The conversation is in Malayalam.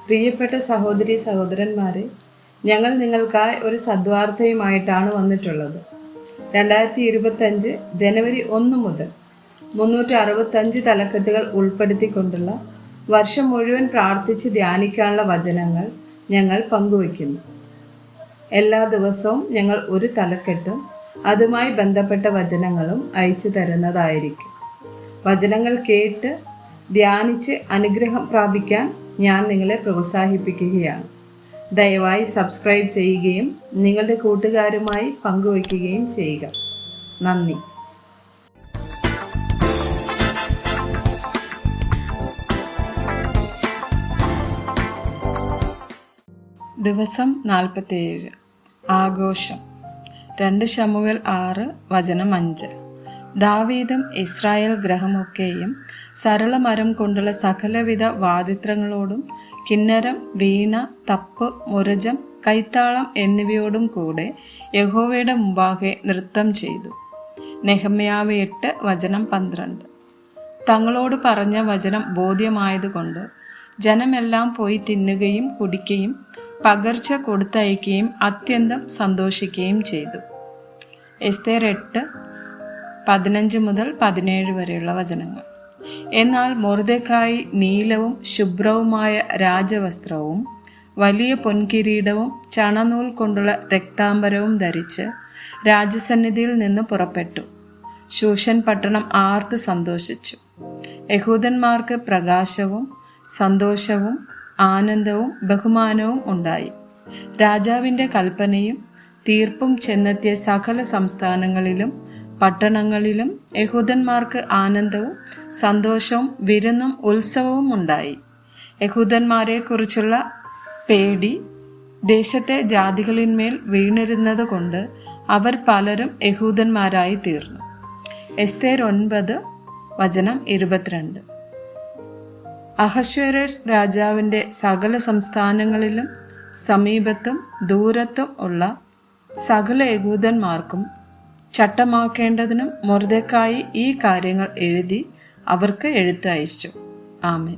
പ്രിയപ്പെട്ട സഹോദരി സഹോദരന്മാരെ, ഞങ്ങൾ നിങ്ങൾക്കായി ഒരു സദ്വാർത്തയുമായിട്ടാണ് വന്നിട്ടുള്ളത്. 2025 ജനുവരി 1 മുതൽ 365 തലക്കെട്ടുകൾ ഉൾപ്പെടുത്തിക്കൊണ്ടുള്ള വർഷം മുഴുവൻ പ്രാർത്ഥിച്ച് ധ്യാനിക്കാനുള്ള വചനങ്ങൾ ഞങ്ങൾ പങ്കുവയ്ക്കുന്നു. എല്ലാ ദിവസവും ഞങ്ങൾ ഒരു തലക്കെട്ടും അതുമായി ബന്ധപ്പെട്ട വചനങ്ങളും അയച്ചു തരുന്നതായിരിക്കും. വചനങ്ങൾ കേട്ട് ധ്യാനിച്ച് അനുഗ്രഹം പ്രാപിക്കാൻ ഞാൻ നിങ്ങളെ പ്രോത്സാഹിപ്പിക്കുകയാണ്. ദയവായി സബ്സ്ക്രൈബ് ചെയ്യുകയും നിങ്ങളുടെ കൂട്ടുകാരുമായി പങ്കുവയ്ക്കുകയും ചെയ്യുക. നന്ദി. ദിവസം 47 ആഘോഷം. 2 ശമൂവേൽ 6 വചനം 5. ദാവീദും ഇസ്രായേൽ ഗൃഹമൊക്കെയും സരളമരം കൊണ്ടുള്ള സകലവിധ വാദിത്രങ്ങളോടും കിന്നരം, വീണ, തപ്പ്, മുരജം, കൈത്താളം എന്നിവയോടും കൂടെ യഹോവയുടെ മുമ്പാകെ നൃത്തം ചെയ്തു. നെഹമ്യാവ് 8 വചനം 12. തങ്ങളോട് പറഞ്ഞ വചനം ബോധ്യമായതുകൊണ്ട് ജനമെല്ലാം പോയി തിന്നുകയും കുടിക്കുകയും പകർച്ച കൊടുത്തയക്കുകയും അത്യന്തം സന്തോഷിക്കുകയും ചെയ്തു. എസ്തേർ 8 15 മുതൽ 17 വരെയുള്ള വചനങ്ങൾ. എന്നാൽ മൊർദെഖായി നീലവും ശുഭ്രവുമായ രാജവസ്ത്രവും വലിയ പൊൻകിരീടവും ചണനൂൽ കൊണ്ടുള്ള രക്താംബരവും ധരിച്ച് രാജസന്നിധിയിൽ നിന്ന് പുറപ്പെട്ടു. ശൂഷൻ പട്ടണം ആർത്ത് സന്തോഷിച്ചു. യഹൂദന്മാർക്ക് പ്രകാശവും സന്തോഷവും ആനന്ദവും ബഹുമാനവും ഉണ്ടായി. രാജാവിൻ്റെ കൽപ്പനയും തീർപ്പും ചെന്നെത്തിയ സകല സംസ്ഥാനങ്ങളിലും പട്ടണങ്ങളിലും യഹൂദന്മാർക്ക് ആനന്ദവും സന്തോഷവും വിരുന്നും ഉത്സവവും ഉണ്ടായി. യഹൂദന്മാരെക്കുറിച്ചുള്ള പേടി ദേശത്തെ ജാതികളിന്മേൽ വീണിരുന്നത് കൊണ്ട് അവർ പലരും യഹൂദന്മാരായി തീർന്നു. എസ്തേർ 9 വചനം 22. അഹശ്വേരോശ് രാജാവിൻ്റെ സകല സംസ്ഥാനങ്ങളിലും സമീപത്തും ദൂരത്തും ഉള്ള സകല യഹൂദന്മാർക്കും ചട്ടമാക്കേണ്ടതിനും മൊർദെഖായി ഈ കാര്യങ്ങൾ എഴുതി അവർക്ക് എഴുത്തയച്ചു. ആമേൻ.